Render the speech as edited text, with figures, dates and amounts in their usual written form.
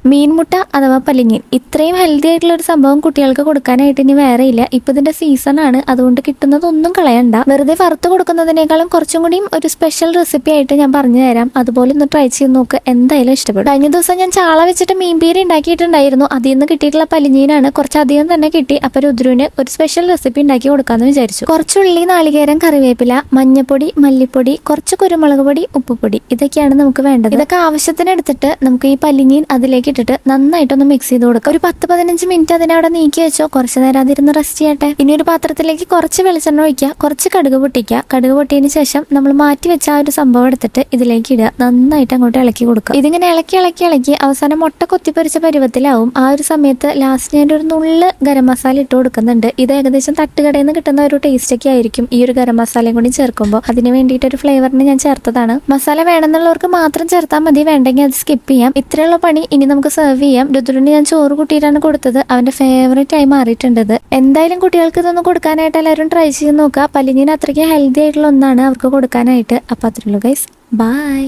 മീൻമുട്ട അഥവാ പല്ലിഞ്ഞീൻ ഇത്രയും ഹെൽത്തി ആയിട്ടുള്ള ഒരു സംഭവം കുട്ടികൾക്ക് കൊടുക്കാനായിട്ട് ഇനി വേറെ ഇല്ല. ഇപ്പൊ ഇതിന്റെ സീസൺ ആണ്, അതുകൊണ്ട് കിട്ടുന്നതൊന്നും കളയണ്ട. വെറുതെ വറുത്ത് കൊടുക്കുന്നതിനേക്കാളും കുറച്ചും കൂടിയും ഒരു സ്പെഷ്യൽ റെസിപ്പി ആയിട്ട് ഞാൻ പറഞ്ഞു തരാം. അതുപോലെ ഒന്ന് ട്രൈ ചെയ്ത് നോക്ക്, എന്തായാലും ഇഷ്ടപ്പെടും. കഴിഞ്ഞ ദിവസം ഞാൻ ചാള വെച്ചിട്ട് മീൻപീരി ഉണ്ടാക്കിയിട്ടുണ്ടായിരുന്നു. അതിൽ നിന്ന് കിട്ടിയിട്ടുള്ള പല്ലിഞ്ഞീനാണ്, കുറച്ചധികം തന്നെ കിട്ടി. അപ്പൊ രുദ്രുവിന് ഒരു സ്പെഷ്യൽ റെസിപ്പി ഉണ്ടാക്കി കൊടുക്കാന്ന് വിചാരിച്ചു. കുറച്ച് ഉള്ളി, നാളികേരം, കറിവേപ്പില, മഞ്ഞപ്പൊടി, മല്ലിപ്പൊടി, കുറച്ച് കുരുമുളക് പൊടി, ഉപ്പുപൊടി, ഇതൊക്കെയാണ് നമുക്ക് വേണ്ടത്. ഇതൊക്കെ ആവശ്യത്തിന് എടുത്തിട്ട് നമുക്ക് ഈ പല്ലിഞ്ഞീൻ അതിലേക്ക് ഇട്ടിട്ട് നന്നായിട്ടൊന്ന് മിക്സ് ചെയ്ത് കൊടുക്കുക. ഒരു 10-15 മിനിറ്റ് അതിനവിടെ നീക്കി വെച്ചോ. കുറച്ച് നേരം അതിരുന്ന് റെസ്റ്റ് ചെയ്യട്ടെ. ഇനി ഒരു പാത്രത്തിലേക്ക് കുറച്ച് വെളിച്ചെണ്ണ ഒഴിക്കുക, കുറച്ച് കടുക് പൊട്ടിക്കുക. കടുക് പൊട്ടിയതിന് ശേഷം നമ്മൾ മാറ്റി വെച്ച ആ ഒരു സംഭവം എടുത്തിട്ട് ഇതിലേക്ക് ഇടുക. നന്നായിട്ട് അങ്ങോട്ട് ഇളക്കി കൊടുക്കുക. ഇതിങ്ങനെ ഇളക്കി ഇളക്കി ഇളക്കി അവസാനം മുട്ട കൊത്തിപ്പൊരിച്ച പരുവത്തിലാവും. ആ ഒരു സമയത്ത് ലാസ്റ്റ് ഞാൻ ഒരു നുള്ള് ഗരം മസാല ഇട്ട് കൊടുക്കുന്നുണ്ട്. ഇത് ഏകദേശം തട്ടുകടയിൽ നിന്ന് കിട്ടുന്ന ഒരു ടേസ്റ്റ് ഒക്കെ ആയിരിക്കും ഈ ഒരു ഗരം മസാലയും കൂടി ചേർക്കുമ്പോൾ. അതിന് വേണ്ടിയിട്ട് ഒരു ഫ്ലേവറിന് ഞാൻ ചേർത്തതാണ്. മസാല വേണമെന്നുള്ളവർക്ക് മാത്രം ചേർത്താൽ മതി, വേണ്ടെങ്കിൽ അത് സ്കിപ്പ് ചെയ്യാം. ഇത്രയുള്ള പണി ഇനി നമുക്ക് സെർവ് ചെയ്യാം. രുദ്രന് ഞാൻ ചോറ് കൂട്ടിയിട്ടാണ് കൊടുത്തത്. അവന്റെ ഫേവറേറ്റ് ആയി മാറിയിട്ടുണ്ട്. എന്തായാലും കുട്ടികൾക്ക് ഇതൊന്നും കൊടുക്കാനായിട്ട് എല്ലാവരും ട്രൈ ചെയ്ത് നോക്കുക. പല്ലിഞ്ഞീൻ അത്രയ്ക്ക് ഹെൽത്തി ആയിട്ടുള്ള ഒന്നാണ് അവർക്ക് കൊടുക്കാനായിട്ട്. അപ്പൊ അത്രയുള്ളൂ ഗൈസ്, ബൈ.